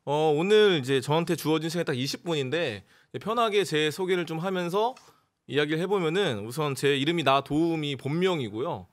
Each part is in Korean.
오늘 이제 저한테 주어진 시간이 딱 20분인데 편하게 제 소개를 좀 하면서 이야기를 해보면은 우선 제 이름이 나도움이 본명이고요.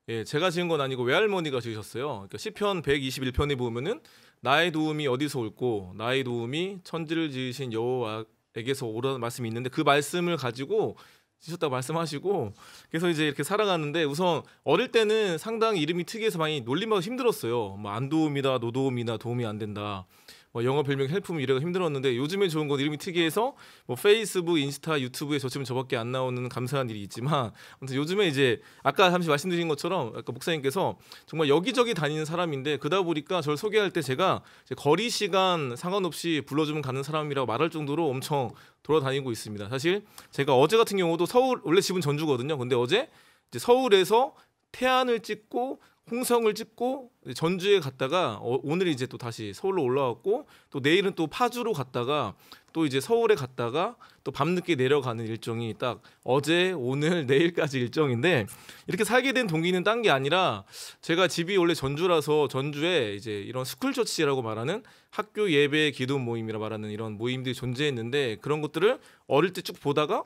예, 제가 지은 건 아니고 외할머니가 지으셨어요. 그러니까 시편 121편에 보면은 나의 도움이 어디서 올꼬 나의 도움이 천지를 지으신 여호와에게서 오라는 말씀이 있는데 그 말씀을 가지고 지셨다고 말씀하시고 그래서 이제 이렇게 살아가는데 우선 어릴 때는 상당히 이름이 특이해서 많이 놀림받아 힘들었어요. 뭐 안도움이다 노도움이다 도움이 안 된다. 뭐 영어 별명 헬프미 이래가 힘들었는데 요즘에 좋은 건 이름이 특이해서 뭐 페이스북, 인스타, 유튜브에 저 치면 저밖에 안 나오는 감사한 일이 있지만 아무튼 요즘에 이제 아까 잠시 말씀드린 것처럼 아까 목사님께서 정말 여기저기 다니는 사람인데 그러다 보니까 저를 소개할 때 제가 이제 거리 시간 상관없이 불러주면 가는 사람이라고 말할 정도로 엄청 돌아다니고 있습니다. 사실 제가 어제 같은 경우도 서울 원래 집은 전주거든요. 근데 어제 이제 서울에서 태안을 찍고 홍성을 찍고 전주에 갔다가 오늘 이제 또 다시 서울로 올라왔고 또 내일은 또 파주로 갔다가 또 이제 서울에 갔다가 또 밤늦게 내려가는 일정이 딱 어제 오늘 내일까지 일정인데 이렇게 살게 된 동기는 딴 게 아니라 제가 집이 원래 전주라서 전주에 이제 이런 스쿨처치라고 말하는 학교 예배 기도 모임이라 말하는 이런 모임들이 존재했는데 그런 것들을 어릴 때 쭉 보다가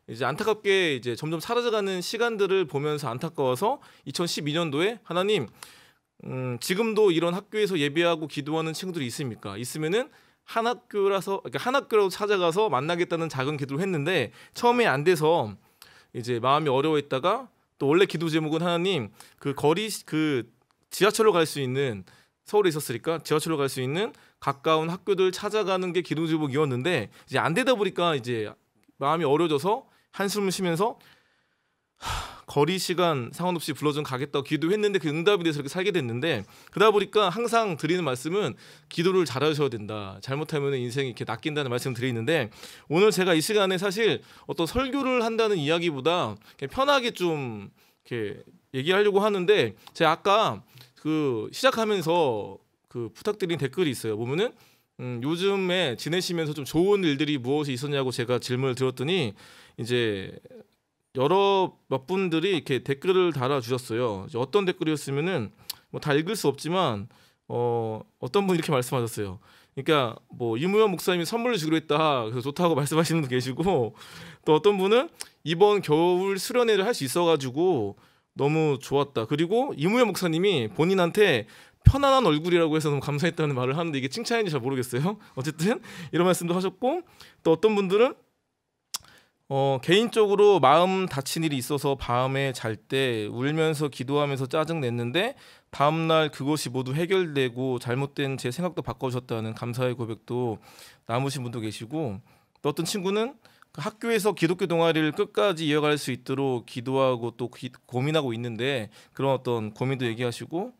이제 안타깝게 이제 점점 사라져가는 시간들을 보면서 안타까워서 2012년도에 하나님 지금도 이런 학교에서 예배하고 기도하는 친구들이 있습니까? 있으면은 한 학교라서 그러니까 한 학교라도 찾아가서 만나겠다는 작은 기도를 했는데 처음에 안 돼서 이제 마음이 어려워했다가 또 원래 기도 제목은 하나님 그 거리 그 지하철로 갈 수 있는 서울에 있었으니까 지하철로 갈 수 있는 가까운 학교들 찾아가는 게 기도 제목이었는데 이제 안 되다 보니까 이제 마음이 어려져서 한숨을 쉬면서 거리 시간 상관없이 불러준 가겠다고 기도했는데 그 응답이 돼서 이렇게 살게 됐는데 그러다 보니까 항상 드리는 말씀은 기도를 잘하셔야 된다. 잘못하면 인생이 이렇게 낚인다는 말씀 드리는데 오늘 제가 이 시간에 사실 어떤 설교를 한다는 이야기보다 그냥 편하게 좀 이렇게 얘기하려고 하는데 제가 아까 그 시작하면서 그 부탁드린 댓글이 있어요. 보면은 요즘에 지내시면서 좀 좋은 일들이 무엇이 있었냐고 제가 질문을 드렸더니 이제 몇 분들이 이렇게 댓글을 달아주셨어요. 어떤 댓글이었으면은 뭐 다 읽을 수 없지만 어떤 분이 이렇게 말씀하셨어요. 그러니까 뭐 이무현 목사님이 선물을 주기로 했다. 그래서 좋다고 말씀하시는 분도 계시고 또 어떤 분은 이번 겨울 수련회를 할 수 있어가지고 너무 좋았다. 그리고 이무현 목사님이 본인한테 편안한 얼굴이라고 해서 너무 감사했다는 말을 하는데 이게 칭찬인지 잘 모르겠어요. 어쨌든 이런 말씀도 하셨고 또 어떤 분들은 개인적으로 마음 다친 일이 있어서 밤에 잘 때 울면서 기도하면서 짜증 냈는데 다음날 그것이 모두 해결되고 잘못된 제 생각도 바꿔주셨다는 감사의 고백도 남으신 분도 계시고 또 어떤 친구는 그 학교에서 기독교 동아리를 끝까지 이어갈 수 있도록 기도하고 또 고민하고 있는데 그런 어떤 고민도 얘기하시고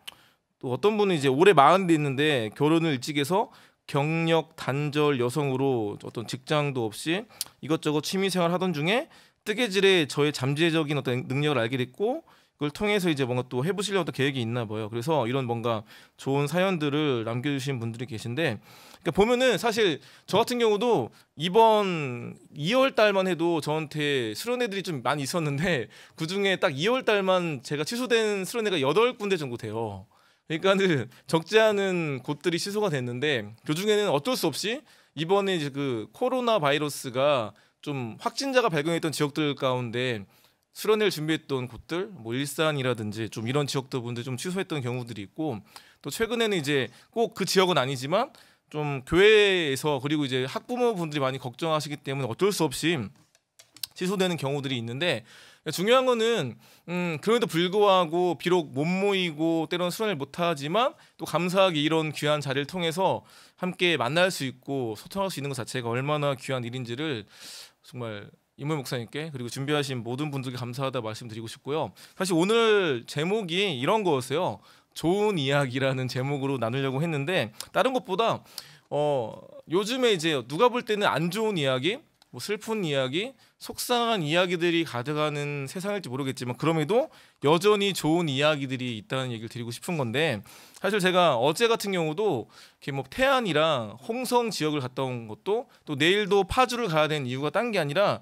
또 어떤 분은 이제 올해 40이 됐는데 결혼을 일찍 해서 경력 단절 여성으로 어떤 직장도 없이 이것저것 취미생활 하던 중에 뜨개질에 저의 잠재적인 어떤 능력을 알게 됐고 그걸 통해서 이제 뭔가 또 해보시려고 어떤 계획이 있나 봐요. 그래서 이런 뭔가 좋은 사연들을 남겨주신 분들이 계신데 그러니까 보면은 사실 저 같은 경우도 이번 2월 달만 해도 저한테 수련회들이 좀 많이 있었는데 그 중에 딱 2월 달만 제가 취소된 수련회가 8군데 정도 돼요. 그러니까는 적지 않은 곳들이 취소가 됐는데 그 중에는 어쩔 수 없이 이번에 이제 그 코로나 바이러스가 좀 확진자가 발견했던 지역들 가운데 수련회를 준비했던 곳들, 뭐 일산이라든지 좀 이런 지역들 분들 좀 취소했던 경우들이 있고 또 최근에는 이제 꼭 그 지역은 아니지만 좀 교회에서 그리고 이제 학부모분들이 많이 걱정하시기 때문에 어쩔 수 없이 취소되는 경우들이 있는데 중요한 거는 그럼에도 불구하고 비록 못 모이고 때로는 수련을 못하지만 또 감사하게 이런 귀한 자리를 통해서 함께 만날 수 있고 소통할 수 있는 것 자체가 얼마나 귀한 일인지를 정말 이무현 목사님께 그리고 준비하신 모든 분들께 감사하다 말씀드리고 싶고요. 사실 오늘 제목이 이런 거였어요. 좋은 이야기라는 제목으로 나누려고 했는데 다른 것보다 요즘에 이제 누가 볼 때는 안 좋은 이야기 뭐 슬픈 이야기, 속상한 이야기들이 가득하는 세상일지 모르겠지만 그럼에도 여전히 좋은 이야기들이 있다는 얘기를 드리고 싶은 건데 사실 제가 어제 같은 경우도 이렇게 뭐 태안이랑 홍성 지역을 갔다 온 것도 또 내일도 파주를 가야 되는 이유가 딴 게 아니라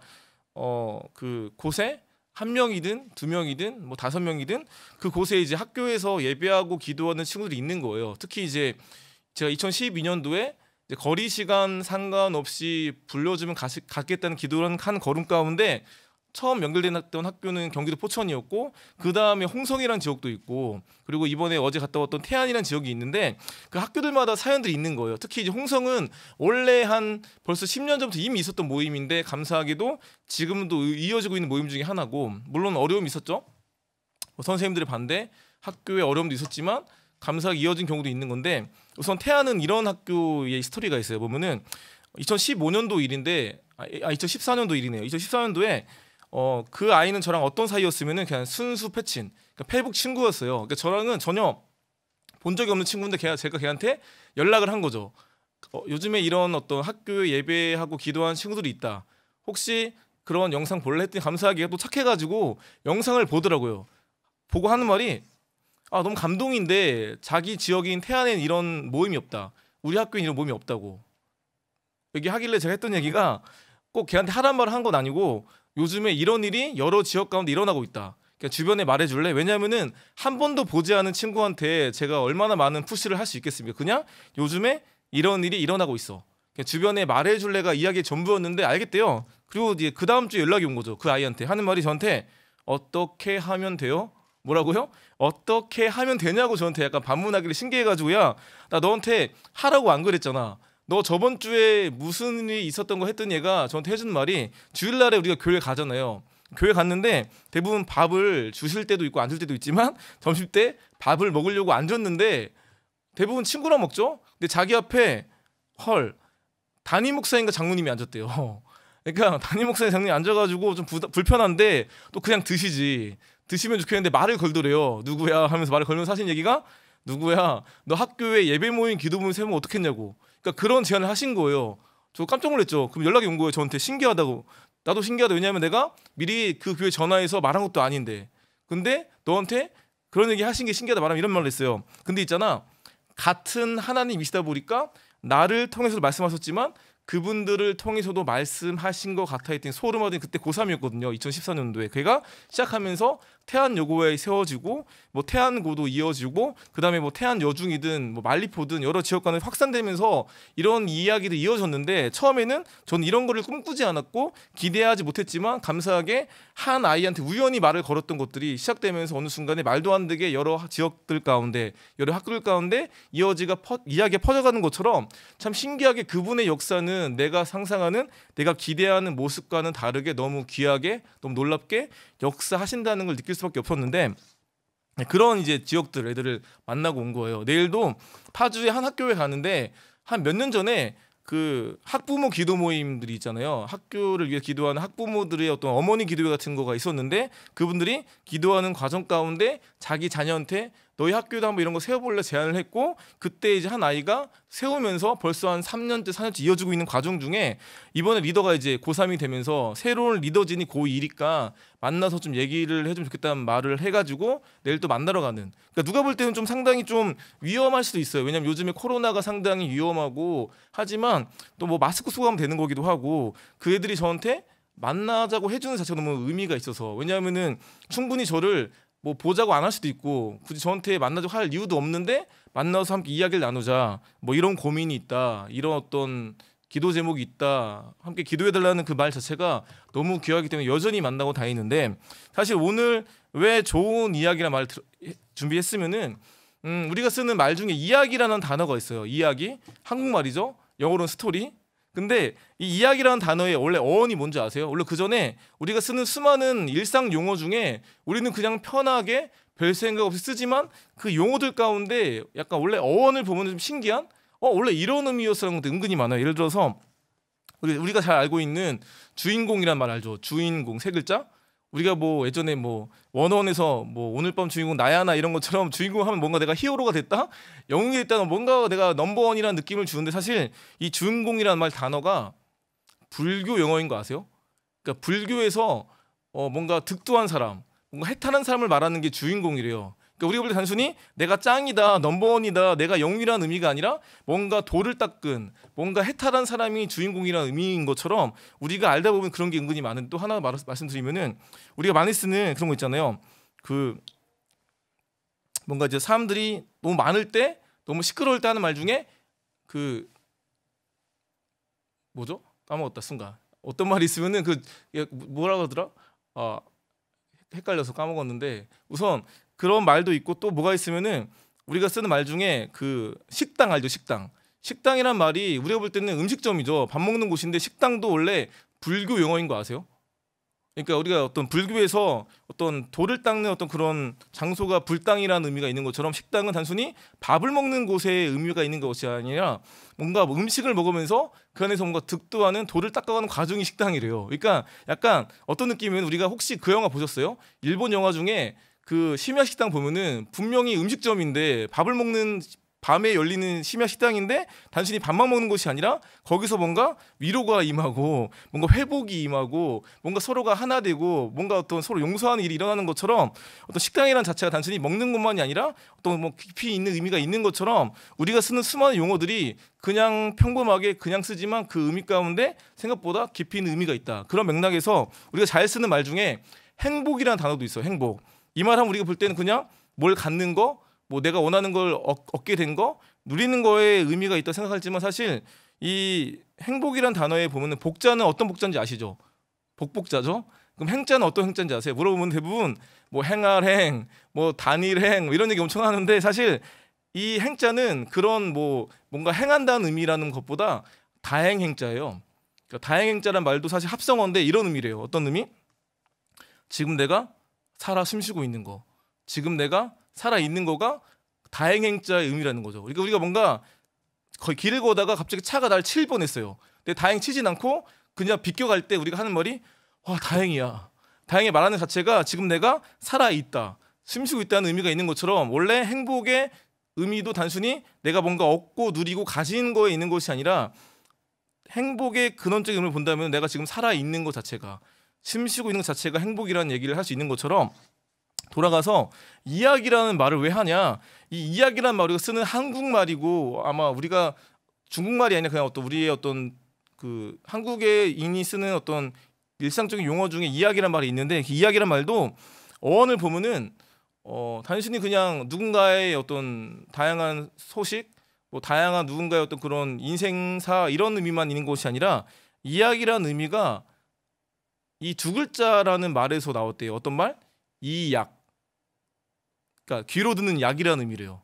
그 곳에 한 명이든 두 명이든 뭐 5명이든 그 곳에 이제 학교에서 예배하고 기도하는 친구들이 있는 거예요. 특히 이제 제가 2012년도에 이제 거리 시간 상관없이 불려주면 갔겠다는 기도를 한 걸음 가운데 처음 연결됐던 학교는 경기도 포천이었고 그 다음에 홍성이라는 지역도 있고 그리고 이번에 어제 갔다 왔던 태안이라는 지역이 있는데 그 학교들마다 사연들이 있는 거예요. 특히 이제 홍성은 원래 한 벌써 10년 전부터 이미 있었던 모임인데 감사하게도 지금도 이어지고 있는 모임 중에 하나고 물론 어려움이 있었죠. 뭐 선생님들의 반대, 학교에 어려움도 있었지만 감사하게 이어진 경우도 있는 건데 우선 태안은 이런 학교의 스토리가 있어요. 보면은 2015년도 일인데 2014년도 일이네요. 2014년도에 그 아이는 저랑 어떤 사이였으면은 그냥 순수 패친, 그러니까 페이북 친구였어요. 그러니까 저랑은 전혀 본 적이 없는 친구인데 제가 걔한테 연락을 한 거죠. 요즘에 이런 어떤 학교에 예배하고 기도하는 친구들이 있다. 혹시 그런 영상 볼래 했더니 감사하게 또 착해가지고 영상을 보더라고요. 보고 하는 말이 너무 감동인데 자기 지역인 태안엔 이런 모임이 없다. 우리 학교에 이런 모임이 없다고 얘기하길래 제가 했던 얘기가 꼭 걔한테 하란 말을 한 건 아니고 요즘에 이런 일이 여러 지역 가운데 일어나고 있다. 그러니까 주변에 말해줄래? 왜냐하면은 한 번도 보지 않은 친구한테 제가 얼마나 많은 푸시를 할 수 있겠습니까? 그냥 요즘에 이런 일이 일어나고 있어. 그냥 주변에 말해줄래가 이야기의 전부였는데 알겠대요. 그리고 이제 그 다음 주에 연락이 온 거죠. 그 아이한테 하는 말이 저한테 어떻게 하면 돼요? 뭐라고요? 어떻게 하면 되냐고 저한테 약간 반문하기를 신기해가지고 야, 나 너한테 하라고 안 그랬잖아. 너 저번 주에 무슨 일이 있었던 거 했던 얘가 저한테 해준 말이 주일날에 우리가 교회 가잖아요. 교회 갔는데 대부분 밥을 주실 때도 있고 안 줄 때도 있지만 점심 때 밥을 먹으려고 안 줬는데 대부분 친구랑 먹죠. 근데 자기 앞에 담임 목사님과 장로님이 앉았대요. 그러니까 담임 목사님 장로님이 앉아가지고 좀 불편한데 또 그냥 드시면 좋겠는데 말을 걸더래요. 누구야 하면서 말을 걸면서 하신 얘기가 누구야 너 학교에 예배 모임 기도 모임 세우면 어떻겠냐고. 그러니까 그런 제안을 하신 거예요. 저 깜짝 놀랐죠. 그럼 연락이 온 거예요. 저한테 신기하다고. 나도 신기하다. 왜냐하면 내가 미리 그 교회 전화해서 말한 것도 아닌데 근데 너한테 그런 얘기 하신 게 신기하다 말하면 이런 말을 했어요. 근데 있잖아 같은 하나님이시다 보니까 나를 통해서도 말씀하셨지만 그분들을 통해서도 말씀하신 것 같아 했더니 소름 돋은 그때 고3이었거든요. 2014년도에 걔가 시작하면서 태안여고에 세워지고 뭐 태안고도 이어지고 그다음에 뭐 태안여중이든 뭐 만리포든 여러 지역간에 확산되면서 이런 이야기도 이어졌는데 처음에는 저는 이런 거를 꿈꾸지 않았고 기대하지 못했지만 감사하게 한 아이한테 우연히 말을 걸었던 것들이 시작되면서 어느 순간에 말도 안 되게 여러 지역들 가운데 여러 학교들 가운데 이야기가 퍼져가는 것처럼 참 신기하게 그분의 역사는 내가 상상하는 내가 기대하는 모습과는 다르게 너무 귀하게 너무 놀랍게 역사하신다는 걸 느낄 수밖에 없었는데 그런 이제 지역들 애들을 만나고 온 거예요. 내일도 파주의 한 학교에 가는데 한 몇 년 전에 그 학부모 기도 모임들이 있잖아요. 학교를 위해 기도하는 학부모들의 어떤 어머니 기도회 같은 거가 있었는데 그분들이 기도하는 과정 가운데 자기 자녀한테 너희 학교도 한번 이런 거 세워볼래 제안을 했고 그때 이제 한 아이가 세우면서 벌써 한 3년째 4년째 이어지고 있는 과정 중에 이번에 리더가 이제 고3이 되면서 새로운 리더진이 고2니까 만나서 좀 얘기를 해주면 좋겠다는 말을 해가지고 내일 또 만나러 가는. 그러니까 누가 볼 때는 좀 상당히 좀 위험할 수도 있어요. 왜냐면 요즘에 코로나가 상당히 위험하고 하지만 또 뭐 마스크 쓰고 하면 되는 거기도 하고 그 애들이 저한테 만나자고 해주는 자체가 너무 의미가 있어서 왜냐하면은 충분히 저를 뭐 보자고 안 할 수도 있고 굳이 저한테 만나자고 할 이유도 없는데 만나서 함께 이야기를 나누자 뭐 이런 고민이 있다 이런 어떤 기도 제목이 있다 함께 기도해달라는 그 말 자체가 너무 귀하기 때문에 여전히 만나고 다니는데 사실 오늘 왜 좋은 이야기란 말을 준비했으면은 우리가 쓰는 말 중에 이야기라는 단어가 있어요. 이야기 한국말이죠. 영어로는 스토리. 근데 이 이야기라는 단어의 원래 어원이 뭔지 아세요? 원래 그 전에 우리가 쓰는 수많은 일상 용어 중에 우리는 그냥 편하게 별 생각 없이 쓰지만 그 용어들 가운데 약간 원래 어원을 보면 좀 신기한 원래 이런 의미였었던 것도 은근히 많아요. 예를 들어서 우리가 잘 알고 있는 주인공이란 말 알죠? 주인공 세 글자? 우리가 뭐 예전에 뭐 원어원에서 뭐 오늘 밤 주인공 나야나 이런 것처럼 주인공 하면 뭔가 내가 히어로가 됐다? 영웅이 됐다는 뭔가 내가 넘버원이라는 느낌을 주는데 사실 이 주인공이라는 말 단어가 불교 영어인 거 아세요? 그러니까 불교에서 뭔가 득도한 사람, 뭔가 해탈한 사람을 말하는 게 주인공이래요. 그러니까 우리가 볼 때 단순히 내가 짱이다, 넘버원이다, 내가 영웅이라는 의미가 아니라 뭔가 도를 닦은, 뭔가 해탈한 사람이 주인공이라는 의미인 것처럼 우리가 알다 보면 그런 게 은근히 많은. 또 하나 말씀드리면은 우리가 많이 쓰는 그런 거 있잖아요. 그 뭔가 이제 사람들이 너무 많을 때, 너무 시끄러울 때 하는 말 중에 그 뭐죠? 까먹었다 순간. 어떤 말이 있으면은 그 뭐라 그러더라? 아 헷갈려서 까먹었는데 우선 그런 말도 있고 또 뭐가 있으면은 우리가 쓰는 말 중에 그 식당 알죠? 식당. 식당이란 말이 우리가 볼 때는 음식점이죠. 밥 먹는 곳인데 식당도 원래 불교 용어인 거 아세요? 그러니까 우리가 어떤 불교에서 어떤 돌을 닦는 어떤 그런 장소가 불당이라는 의미가 있는 것처럼 식당은 단순히 밥을 먹는 곳에 의미가 있는 것이 아니라 뭔가 뭐 음식을 먹으면서 그 안에서 뭔가 득도하는 돌을 닦아가는 과정이 식당이래요. 그러니까 약간 어떤 느낌이면 우리가 혹시 그 영화 보셨어요? 일본 영화 중에 그 심야 식당 보면은 분명히 음식점인데 밥을 먹는 밤에 열리는 심야 식당인데 단순히 밥만 먹는 것이 아니라 거기서 뭔가 위로가 임하고 뭔가 회복이 임하고 뭔가 서로가 하나 되고 뭔가 어떤 서로 용서하는 일이 일어나는 것처럼 어떤 식당이라는 자체가 단순히 먹는 것만이 아니라 어떤 뭐 깊이 있는 의미가 있는 것처럼 우리가 쓰는 수많은 용어들이 그냥 평범하게 그냥 쓰지만 그 의미 가운데 생각보다 깊이 있는 의미가 있다. 그런 맥락에서 우리가 잘 쓰는 말 중에 행복이라는 단어도 있어요. 행복. 이 말하면 우리가 볼 때는 그냥 뭘 갖는 거 뭐 내가 원하는 걸 얻게 된 거 누리는 거에 의미가 있다 생각하지만 사실 이 행복이란 단어에 보면은 복자는 어떤 복자인지 아시죠? 복복자죠. 그럼 행자는 어떤 행자인지 아세요? 물어보면 대부분 뭐 행할행, 뭐 단일행 뭐 이런 얘기 엄청 하는데 사실 이 행자는 그런 뭐 뭔가 행한다는 의미라는 것보다 다행행자예요. 그러니까 다행행자란 말도 사실 합성어인데 이런 의미래요. 어떤 의미? 지금 내가 살아 숨쉬고 있는 거. 지금 내가 살아 있는 거가 다행행자의 의미라는 거죠. 그러니까 우리가 뭔가 거의 길을 걷다가 갑자기 차가 날 칠 뻔했어요. 근데 다행 치진 않고 그냥 비껴갈 때 우리가 하는 말이 와 다행이야. 다행히 말하는 자체가 지금 내가 살아 있다, 숨쉬고 있다는 의미가 있는 것처럼 원래 행복의 의미도 단순히 내가 뭔가 얻고 누리고 가진 거에 있는 것이 아니라 행복의 근원적인 의미를 본다면 내가 지금 살아 있는 것 자체가 숨쉬고 있는 것 자체가 행복이라는 얘기를 할 수 있는 것처럼 돌아가서 이야기라는 말을 왜 하냐? 이 이야기라는 말 우리가 쓰는 한국말이고 아마 우리가 중국말이 아니라 그냥 어떤 우리의 어떤 그 한국인이 쓰는 어떤 일상적인 용어 중에 이야기란 말이 있는데 그 이야기란 말도 어원을 보면은 단순히 그냥 누군가의 어떤 다양한 소식, 뭐 다양한 누군가의 어떤 그런 인생사 이런 의미만 있는 것이 아니라 이야기라는 의미가 이 두 글자라는 말에서 나왔대요. 어떤 말? 이약. 그러니까 귀로 듣는 약이라는 의미래요.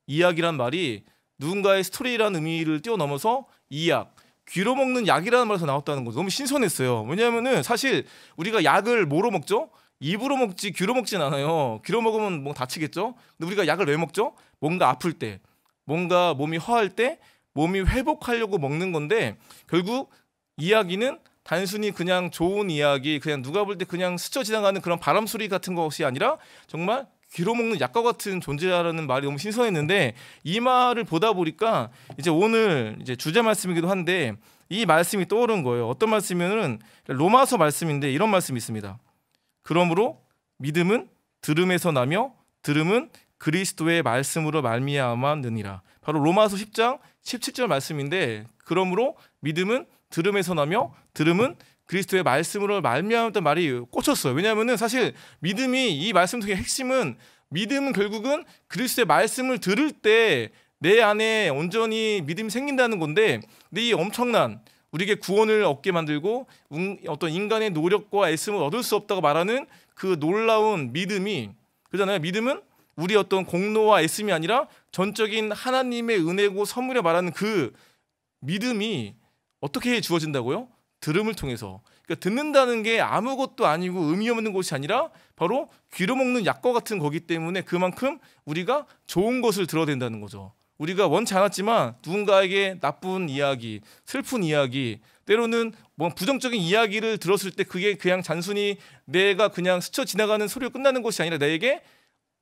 이약이란 말이 누군가의 스토리라는 의미를 뛰어넘어서 이약, 귀로 먹는 약이라는 말에서 나왔다는 거죠. 너무 신선했어요. 왜냐하면은 사실 우리가 약을 뭐로 먹죠? 입으로 먹지 귀로 먹진 않아요. 귀로 먹으면 뭐 다치겠죠. 근데 우리가 약을 왜 먹죠? 뭔가 아플 때, 뭔가 몸이 허할 때, 몸이 회복하려고 먹는 건데 결국 이야기는 단순히 그냥 좋은 이야기, 그냥 누가 볼 때 그냥 스쳐 지나가는 그런 바람 소리 같은 것이 아니라 정말 귀로 먹는 약과 같은 존재라는 말이 너무 신선했는데 이 말을 보다 보니까 이제 오늘 이제 주제 말씀이기도 한데 이 말씀이 떠오른 거예요. 어떤 말씀이면은 로마서 말씀인데 이런 말씀이 있습니다. 그러므로 믿음은 들음에서 나며 들음은 그리스도의 말씀으로 말미암았느니라. 바로 로마서 10장 17절 말씀인데 그러므로 믿음은 들음에서 나며 들음은 그리스도의 말씀으로 말미암았다는 말이 꽂혔어요. 왜냐하면은 사실 믿음이 이 말씀 속의 핵심은 믿음은 결국은 그리스도의 말씀을 들을 때 내 안에 온전히 믿음이 생긴다는 건데 근데 이 엄청난 우리에게 구원을 얻게 만들고 어떤 인간의 노력과 애씀을 얻을 수 없다고 말하는 그 놀라운 믿음이 그러잖아요. 믿음은 우리 어떤 공로와 애씀이 아니라 전적인 하나님의 은혜고 선물에 말하는 그 믿음이 어떻게 주어진다고요? 들음을 통해서. 그러니까 듣는다는 게 아무것도 아니고 의미 없는 것이 아니라 바로 귀로 먹는 약과 같은 거기 때문에 그만큼 우리가 좋은 것을 들어야 된다는 거죠. 우리가 원치 않았지만 누군가에게 나쁜 이야기, 슬픈 이야기, 때로는 뭐 부정적인 이야기를 들었을 때 그게 그냥 단순히 내가 그냥 스쳐 지나가는 소리로 끝나는 것이 아니라 나에게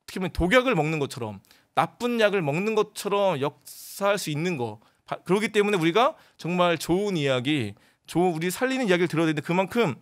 어떻게 보면 독약을 먹는 것처럼 나쁜 약을 먹는 것처럼 역사할 수 있는 거. 그렇기 때문에 우리가 정말 좋은 이야기, 우리 살리는 이야기를 들어야 되는데 그만큼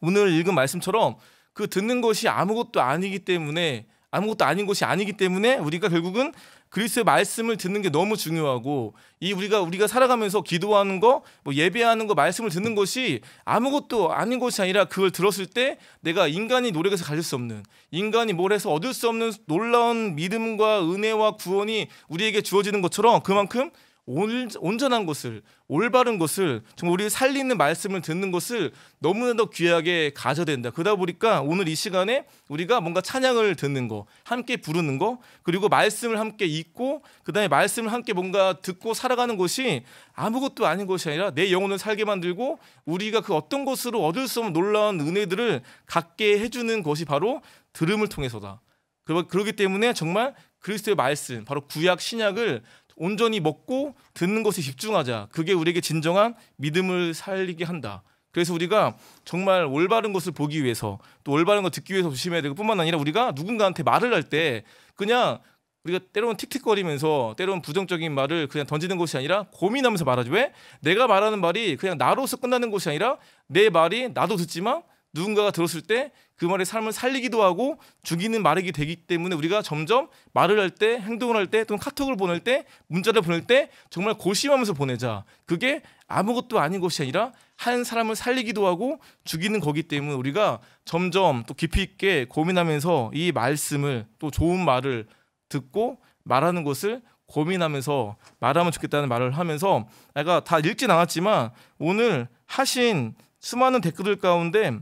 오늘 읽은 말씀처럼 그 듣는 것이 아무것도 아니기 때문에 아무것도 아닌 것이 아니기 때문에 우리가 결국은 그리스도의 말씀을 듣는 게 너무 중요하고 이 우리가 살아가면서 기도하는 거, 뭐 예배하는 거, 말씀을 듣는 것이 아무것도 아닌 것이 아니라 그걸 들었을 때 내가 인간이 노력해서 가질 수 없는 인간이 뭘 해서 얻을 수 없는 놀라운 믿음과 은혜와 구원이 우리에게 주어지는 것처럼 그만큼 온전한 것을, 올바른 것을, 정말 우리 살리는 말씀을 듣는 것을 너무나도 귀하게 가져야 된다. 그러다 보니까 오늘 이 시간에 우리가 뭔가 찬양을 듣는 거, 함께 부르는 거, 그리고 말씀을 함께 읽고 그다음에 말씀을 함께 뭔가 듣고 살아가는 것이 아무것도 아닌 것이 아니라 내 영혼을 살게 만들고 우리가 그 어떤 것으로 얻을 수 없는 놀라운 은혜들을 갖게 해주는 것이 바로 들음을 통해서다. 그렇기 때문에 정말 그리스도의 말씀, 바로 구약 신약을 온전히 먹고 듣는 것에 집중하자. 그게 우리에게 진정한 믿음을 살리게 한다. 그래서 우리가 정말 올바른 것을 보기 위해서, 또 올바른 것 듣기 위해서 조심해야 되고, 뿐만 아니라 우리가 누군가한테 말을 할 때 그냥 우리가 때로는 틱틱거리면서 때로는 부정적인 말을 그냥 던지는 것이 아니라 고민하면서 말하지. 왜? 내가 말하는 말이 그냥 나로서 끝나는 것이 아니라 내 말이 나도 듣지만 누군가가 들었을 때 그 말의 삶을 살리기도 하고 죽이는 말이기 되기 때문에 우리가 점점 말을 할 때, 행동을 할 때, 또는 카톡을 보낼 때, 문자를 보낼 때 정말 고심하면서 보내자. 그게 아무것도 아닌 것이 아니라 한 사람을 살리기도 하고 죽이는 거기 때문에 우리가 점점 또 깊이 있게 고민하면서 이 말씀을, 또 좋은 말을 듣고 말하는 것을 고민하면서 말하면 좋겠다는 말을 하면서, 내가 다 읽진 않았지만 오늘 하신 수많은 댓글들 가운데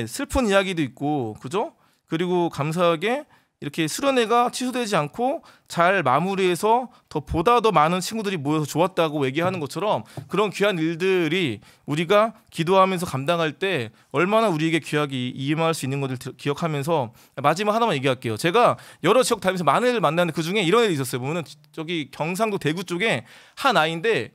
슬픈 이야기도 있고, 그죠? 그리고 감사하게 이렇게 수련회가 취소되지 않고 잘 마무리해서 보다 더 많은 친구들이 모여서 좋았다고 얘기하는 것처럼, 그런 귀한 일들이 우리가 기도하면서 감당할 때 얼마나 우리에게 귀하게 임할 수 있는 것을 기억하면서, 마지막 하나만 얘기할게요. 제가 여러 지역 다니면서 많은 애를 만났는데 그 중에 이런 애들이 있었어요. 보면은 저기 경상도 대구 쪽에 한 아이인데,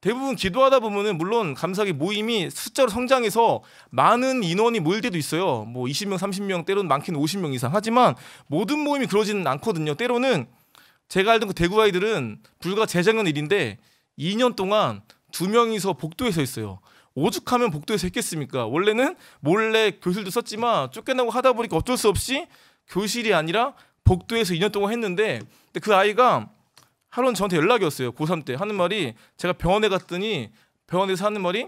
대부분 기도하다 보면은 물론 감사하게 모임이 숫자로 성장해서 많은 인원이 모일 때도 있어요. 뭐 20명, 30명, 때로는 많게는 50명 이상. 하지만 모든 모임이 그러지는 않거든요. 때로는 제가 알던 그 대구 아이들은 불과 재작년 일인데 2년 동안 2명이서 복도에 서 있어요. 오죽하면 복도에서 했겠습니까? 원래는 몰래 교실도 썼지만 쫓겨나고 하다 보니까 어쩔 수 없이 교실이 아니라 복도에서 2년 동안 했는데, 근데 그 아이가 하루는 저한테 연락이 왔어요. 고3 때 하는 말이, 제가 병원에 갔더니 병원에서 하는 말이,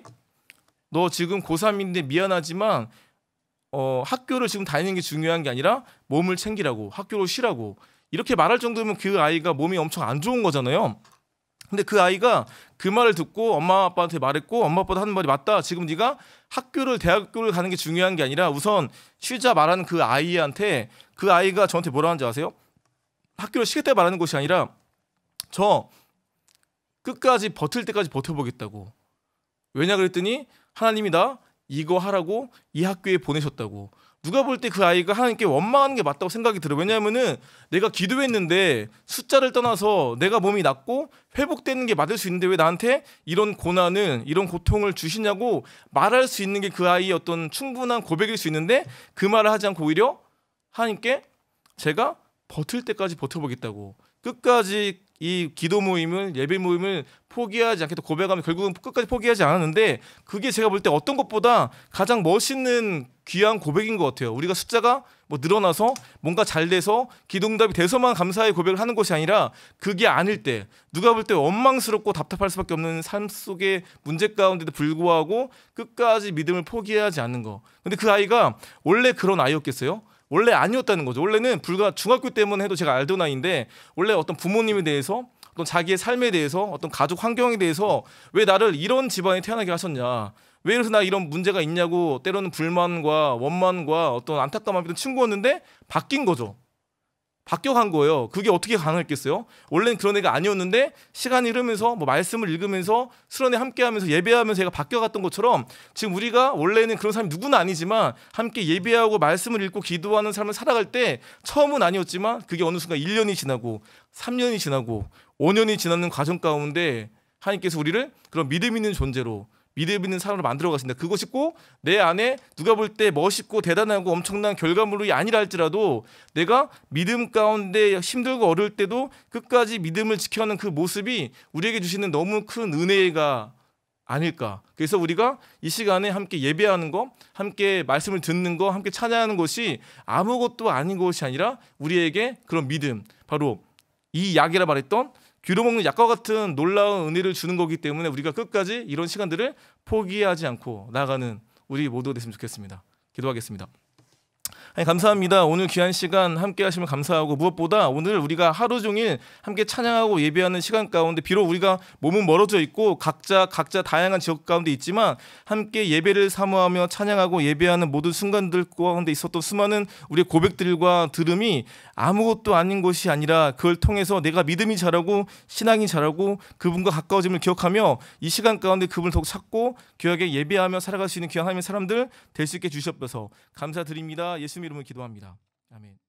너 지금 고3인데 미안하지만 학교를 지금 다니는 게 중요한 게 아니라 몸을 챙기라고, 학교를 쉬라고. 이렇게 말할 정도면 그 아이가 몸이 엄청 안 좋은 거잖아요. 근데 그 아이가 그 말을 듣고 엄마 아빠한테 말했고, 엄마 아빠도 하는 말이 맞다. 지금 네가 대학교를 가는 게 중요한 게 아니라 우선 쉬자 말하는 그 아이한테, 그 아이가 저한테 뭐라 하는지 아세요? 학교를 쉬겠다 말하는 것이 아니라 저 끝까지 버틸 때까지 버텨보겠다고. 왜냐 그랬더니 하나님이 나 이거 하라고 이 학교에 보내셨다고. 누가 볼 때 그 아이가 하나님께 원망하는 게 맞다고 생각이 들어요. 왜냐하면은 내가 기도했는데 숫자를 떠나서 내가 몸이 낫고 회복되는 게 맞을 수 있는데 왜 나한테 이런 고난을, 이런 고통을 주시냐고 말할 수 있는 게 그 아이의 어떤 충분한 고백일 수 있는데, 그 말을 하지 않고 오히려 하나님께 제가 버틸 때까지 버텨보겠다고, 끝까지 이 기도 모임을, 예배 모임을 포기하지 않겠다 고백하면 결국은 끝까지 포기하지 않았는데, 그게 제가 볼 때 어떤 것보다 가장 멋있는 귀한 고백인 것 같아요. 우리가 숫자가 뭐 늘어나서 뭔가 잘 돼서 기도응답이 돼서만 감사의 고백을 하는 것이 아니라, 그게 아닐 때, 누가 볼 때 원망스럽고 답답할 수밖에 없는 삶 속의 문제 가운데도 불구하고 끝까지 믿음을 포기하지 않는 거. 근데 그 아이가 원래 그런 아이였겠어요? 원래 아니었다는 거죠. 원래는 불과 중학교 때만 해도 제가 알던 아이인데, 원래 어떤 부모님에 대해서, 어떤 자기의 삶에 대해서, 어떤 가족 환경에 대해서 왜 나를 이런 집안에 태어나게 하셨냐, 왜 그래서 나 이런 문제가 있냐고 때로는 불만과 원만과 어떤 안타까움을 하던 친구였는데 바뀐 거죠. 바뀌어간 거예요. 그게 어떻게 가능했겠어요? 원래는 그런 애가 아니었는데 시간이 흐르면서 뭐 말씀을 읽으면서 수련회 함께하면서 예배하면서 애가 바뀌어갔던 것처럼, 지금 우리가 원래는 그런 사람이 누구는 아니지만 함께 예배하고 말씀을 읽고 기도하는 삶을 살아갈 때 처음은 아니었지만 그게 어느 순간 1년이 지나고 3년이 지나고 5년이 지나는 과정 가운데 하나님께서 우리를 그런 믿음 있는 존재로, 믿음 있는 사람으로 만들어 가신다. 그것이 꼭 내 안에 누가 볼 때 멋있고 대단하고 엄청난 결과물이 아니라 할지라도, 내가 믿음 가운데 힘들고 어려울 때도 끝까지 믿음을 지켜가는 그 모습이 우리에게 주시는 너무 큰 은혜가 아닐까. 그래서 우리가 이 시간에 함께 예배하는 거, 함께 말씀을 듣는 거, 함께 찬양하는 것이 아무것도 아닌 것이 아니라 우리에게 그런 믿음, 바로 이 약이라 말했던 귀로 먹는 약과 같은 놀라운 은혜를 주는 거기 때문에 우리가 끝까지 이런 시간들을 포기하지 않고 나가는 우리 모두가 됐으면 좋겠습니다. 기도하겠습니다. 아니, 감사합니다. 오늘 귀한 시간 함께 하시면 감사하고 무엇보다 오늘 우리가 하루 종일 함께 찬양하고 예배하는 시간 가운데 비록 우리가 몸은 멀어져 있고 각자 다양한 지역 가운데 있지만 함께 예배를 사모하며 찬양하고 예배하는 모든 순간들 가운데 있었던 수많은 우리의 고백들과 들음이 아무것도 아닌 것이 아니라 그걸 통해서 내가 믿음이 자라고 신앙이 자라고 그분과 가까워짐을 기억하며 이 시간 가운데 그분을 더욱 찾고 귀하게 예배하며 살아갈 수 있는 귀한 하나님의 사람들 될 수 있게 주시옵소서. 감사드립니다. 예수님 이름으로 기도합니다. 아멘.